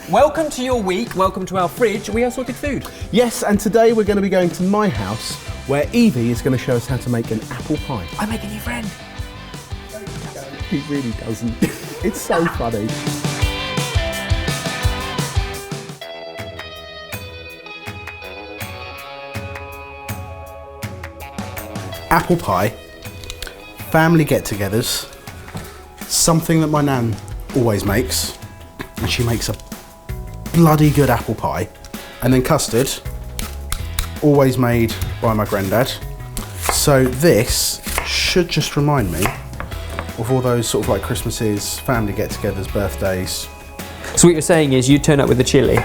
welcome to your week, welcome to our fridge. We have sorted food. Yes, and today we're going to be going to my house where Evie is going to show us how to make an apple pie. I make a new friend. He really doesn't. It's so funny. Apple pie, family get-togethers, something that my nan always makes, and she makes a bloody good apple pie. And then custard, always made by my granddad. So this should just remind me of all those sort of like Christmases, family get-togethers, birthdays. So what you're saying is you turn up with the chilli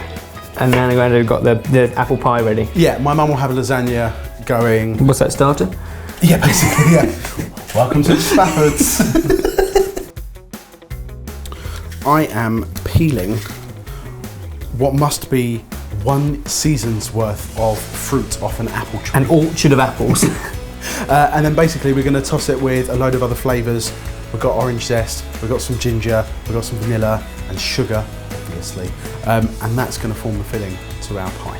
and Nan and Granddad have got the apple pie ready? Yeah, my mum will have a lasagna going. What's that, starter? Yeah, basically, yeah. Welcome to the Spaffords. I am peeling what must be 1 season's worth of fruit off an apple tree. An orchard of apples. And then basically we're going to toss it with a load of other flavours. We've got orange zest, we've got some ginger, we've got some vanilla and sugar, obviously. And that's going to form the filling to our pie.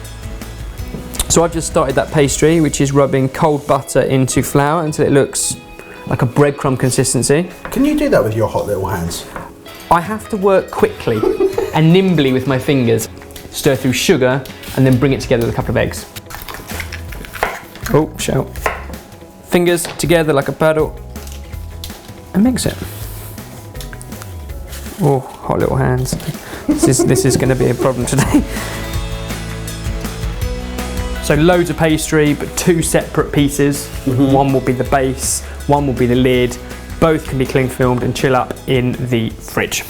So I've just started that pastry, which is rubbing cold butter into flour until it looks like a breadcrumb consistency. Can you do that with your hot little hands? I have to work quickly and nimbly with my fingers. Stir through sugar and then bring it together with a couple of eggs. Oh, shout. Fingers together like a paddle and mix it. Oh, hot little hands. This is going to be a problem today. So loads of pastry, but 2 separate pieces. One will be the base, one will be the lid. Both can be cling filmed and chill up in the fridge.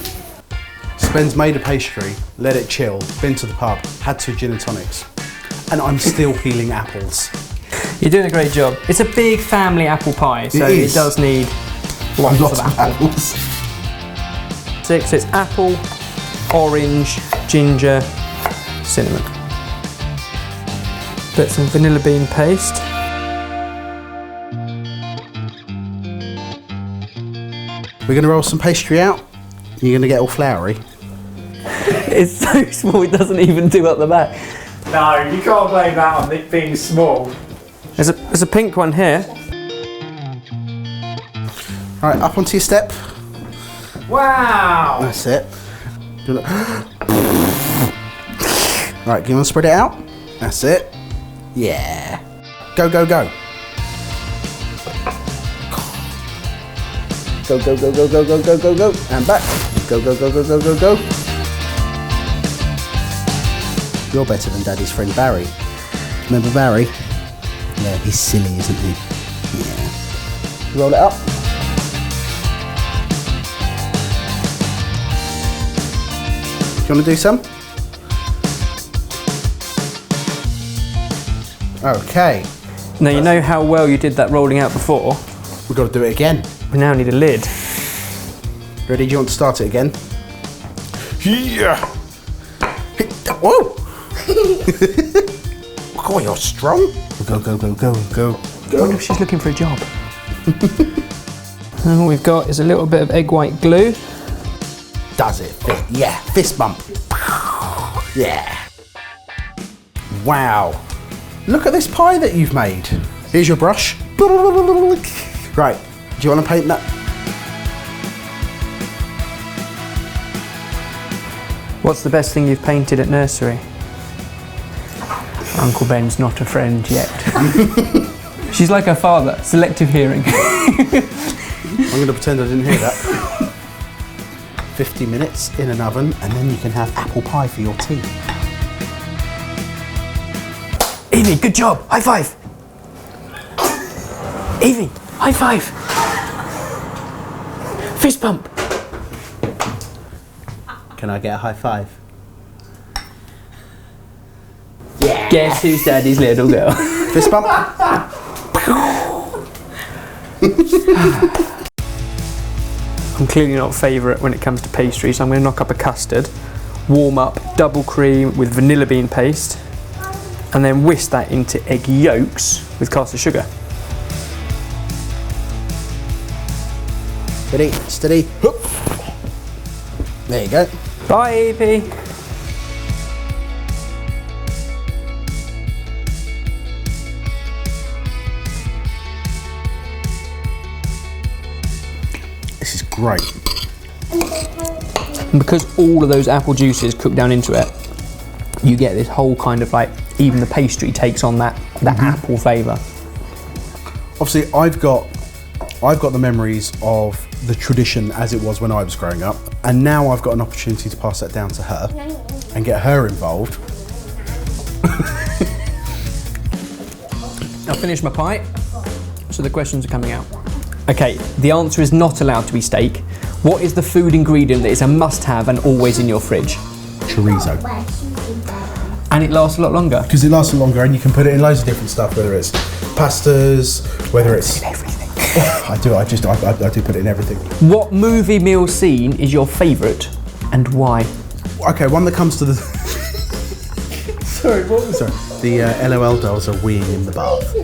Spen's made a pastry, let it chill, been to the pub, had 2 gin and tonics, and I'm still peeling apples. You're doing a great job. It's a big family apple pie, so it does need lots of apples. 6, it's apple, orange, ginger, cinnamon. Put some vanilla bean paste. We're going to roll some pastry out. You're going to get all floury. It's so small it doesn't even do up the back. No, you can't blame that on it being small. There's a pink one here. All right, up onto your step. Wow! That's it. All right, you want to spread it out? That's it. Yeah. Go, go, go. Go, go, go, go, go, go, go, go, go. And back. Go, go, go, go, go, go, go. You're better than Daddy's friend Barry. Remember Barry? Yeah, he's silly, isn't he? Yeah. Roll it up. Do you want to do some? Okay. Now you know how well you did that rolling out before. We've got to do it again. We now need a lid. Ready? Do you want to start it again? Yeah. Whoa! Oh, you're strong. Go, go, go, go, go, I wonder if she's looking for a job. And all we've got is a little bit of egg white glue. Does it fit? Yeah. Fist bump. Yeah. Wow. Look at this pie that you've made. Here's your brush. Right. Do you want to paint that? What's the best thing you've painted at nursery? Uncle Ben's not a friend yet. She's like her father, selective hearing. I'm going to pretend I didn't hear that. 50 minutes in an oven and then you can have apple pie for your tea. Evie, good job. High five. Evie, high five. Fist bump. Can I get a high five? Yeah. Guess who's Daddy's little girl? Fist bump. I'm clearly not a favourite when it comes to pastry, so I'm going to knock up a custard, warm up double cream with vanilla bean paste, and then whisk that into egg yolks with caster sugar. Ready, steady, hoop. There you go. Bye, Evie. Great. And because all of those apple juices cook down into it, you get this whole kind of like, even the pastry takes on that apple flavour. Obviously, I've got the memories of the tradition as it was when I was growing up, and now I've got an opportunity to pass that down to her and get her involved. I've finished my pie, so the questions are coming out. Okay, the answer is not allowed to be steak. What is the food ingredient that is a must-have and always in your fridge? Chorizo. And it lasts a lot longer. Because it lasts longer, and you can put it in loads of different stuff, whether it's pastas, whether it's... Everything. I do put it in everything. What movie meal scene is your favourite and why? Okay, one that comes to the... Sorry, what was that? The LOL dolls are weeing in the bath.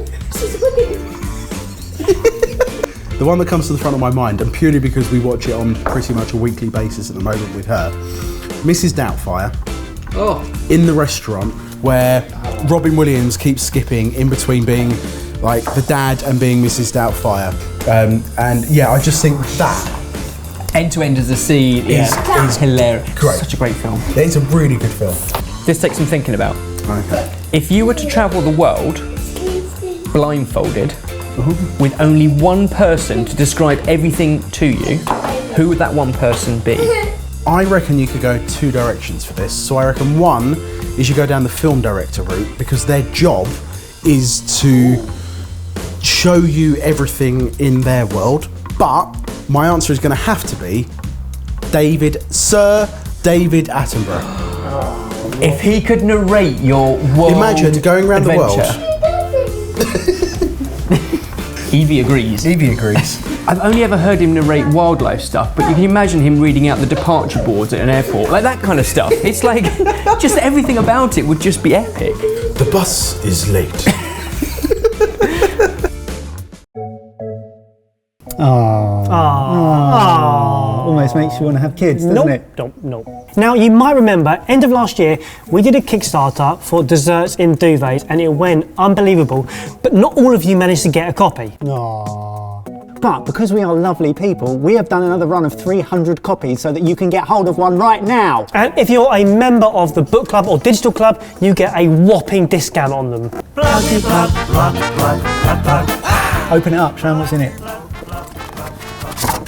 The one that comes to the front of my mind, and purely because we watch it on pretty much a weekly basis at the moment with her, Mrs. Doubtfire, in the restaurant where Robin Williams keeps skipping in between being like the dad and being Mrs. Doubtfire. And yeah, I just think that End to end as a scene is hilarious. Great. Such a great film. it's a really good film. This takes some thinking about. Okay. If you were to travel the world blindfolded with only one person to describe everything to you, who would that one person be? I reckon you could go two directions for this. So I reckon one is you go down the film director route, because their job is to show you everything in their world. But my answer is going to have to be Sir David Attenborough. If he could narrate your world Imagine going around the world. Evie agrees. Evie agrees. I've only ever heard him narrate wildlife stuff, but you can imagine him reading out the departure boards at an airport, like that kind of stuff. It's like, just everything about it would just be epic. The bus is late. Almost makes you want to have kids, doesn't it? Nope. Now, you might remember, end of last year, we did a Kickstarter for desserts in duvets, and it went unbelievable, but not all of you managed to get a copy. But because we are lovely people, we have done another run of 300 copies so that you can get hold of one right now. And if you're a member of the book club or digital club, you get a whopping discount on them. Open it up, show them what's in it.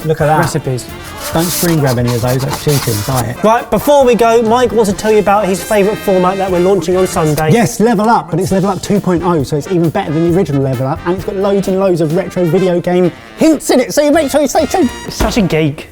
Look at that. Recipes. Don't screen grab any of those, that's cheating, buy it. Right, before we go, Mike wants to tell you about his favourite format that we're launching on Sunday. Yes, Level Up, but it's Level Up 2.0, so it's even better than the original Level Up, and it's got loads and loads of retro video game hints in it, so you make sure you stay tuned. Such a geek.